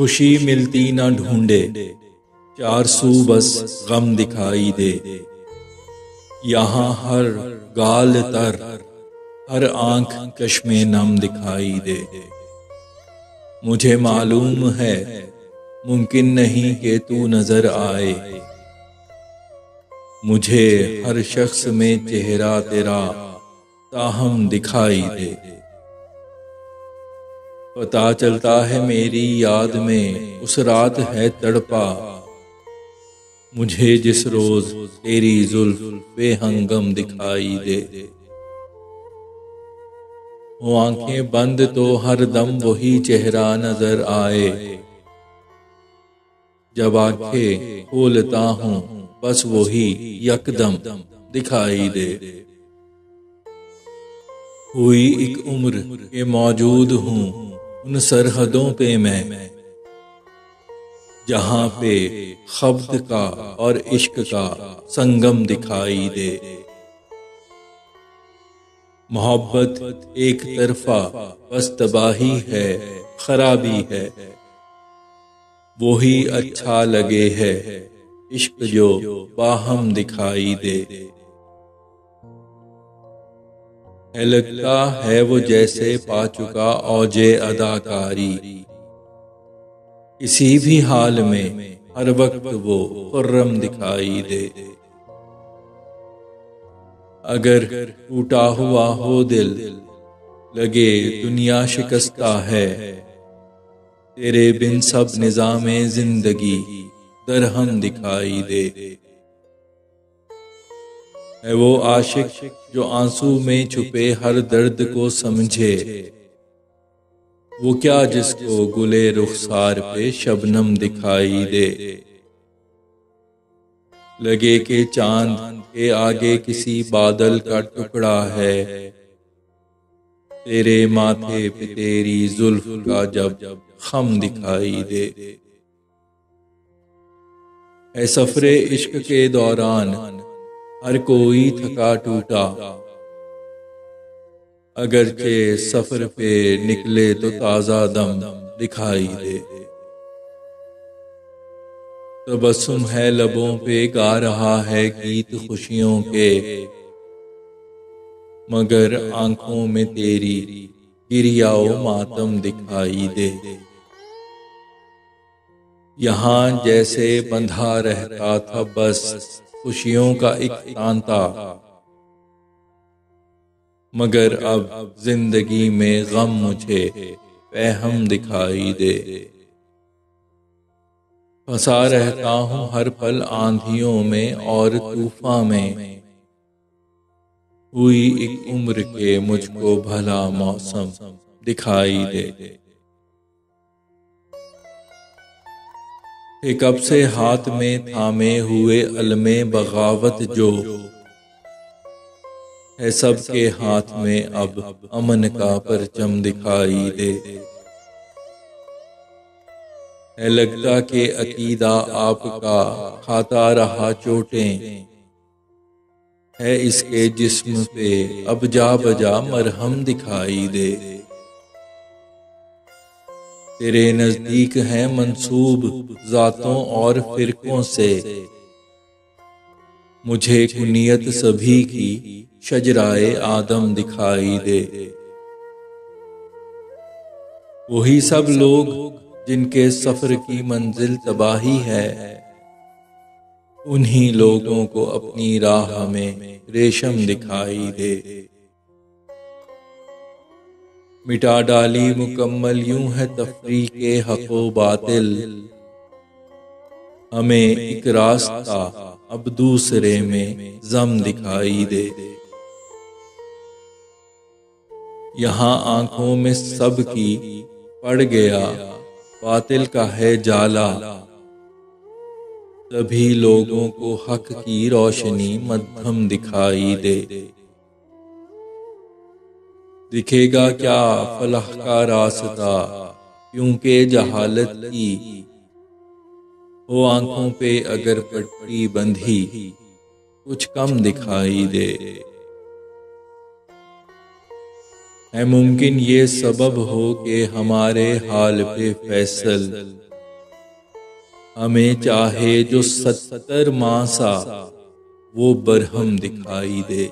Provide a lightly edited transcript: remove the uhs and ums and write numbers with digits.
खुशी मिलती न ढूंढे, चार सू बस गम दिखाई दे। यहाँ हर गाल तर, हर आंख चश्मे नम दिखाई दे। मुझे मालूम है मुमकिन नहीं कि तू नजर आए, मुझे हर शख्स में चेहरा तेरा ताहम दिखाई दे। पता चलता है मेरी याद में उस रात है तड़पा, मुझे जिस रोज तेरी जुल्फ बेहंगम दिखाई दे। वो आंखें बंद तो हर दम वही चेहरा नजर आए, जब आंखें खोलता हूँ बस वही यकदम दिखाई दे। हुई एक उम्र के मौजूद हूँ उन सरहदों पे मैं, जहां पे खब्त का और इश्क का संगम दिखाई दे। मोहब्बत एक तरफा बस तबाही है, खराबी है, वो ही अच्छा लगे है इश्क जो बाहम दिखाई दे। है लगता है वो जैसे पा चुका औजे अदाकारी, किसी भी हाल में हर वक्त वो खुर्रम दिखाई दे। अगर टूटा हुआ हो दिल लगे दुनिया शिकस्ता है, तेरे बिन सब निजामे जिंदगी दरहम दिखाई दे। है वो आशिक जो आंसू में छुपे हर दर्द को समझे, वो क्या जिसको गुले रुखसार पे शबनम दिखाई दे। लगे के चांद के आगे किसी बादल का टुकड़ा है, तेरे माथे पे तेरी जुल्फ का जब खम दिखाई दे। है सफरे इश्क के दौरान हर कोई थका टूटा, अगरचे सफर पे निकले तो ताजा दम दिखाई दे। तबस्सुम है लबों पे गा रहा है गीत खुशियों के, मगर आंखों में तेरी गिरियाओ मातम दिखाई दे। यहाँ जैसे बंधा रहता था बस खुशियों का एक तांता, मगर अब जिंदगी में गम मुझे बेहम दिखाई दे। फंसा रहता हूँ हर पल आंधियों में और तूफान में, हुई एक उम्र के मुझको भला मौसम दिखाई दे। कब से हाथ में थामे हुए अलमे बगावत जो है, सबके हाथ में अब अमन का परचम दिखाई दे। है लगता कि अकीदा आपका खाता रहा चोटें, है इसके जिस्म पे अब जा बजा मरहम दिखाई दे। तेरे नजदीक हैं मंसूब जातों और फिरकों से, मुझे कुनियत सभी की शजराए आदम दिखाई दे। वही सब लोग जिनके सफर की मंजिल तबाही है, उन्हीं लोगों को अपनी राह में रेशम दिखाई दे। मिटा डाली मुकम्मल यूं है तफरीके हको बातिल, हमें एक रास्ता अब दूसरे में जम दिखाई दे। यहाँ आंखों में सबकी पड़ गया बातिल का है जाला, सभी लोगों को हक की रोशनी मध्यम दिखाई दे। दिखेगा क्या फलाह का रास्ता क्योंकि जहालत की, हो आंखों पे अगर पट्टी बंधी कुछ कम दिखाई दे। है मुमकिन ये सबब हो कि हमारे हाल पे फैसल हमें चाहे जो 70 माह सा वो बरहम दिखाई दे।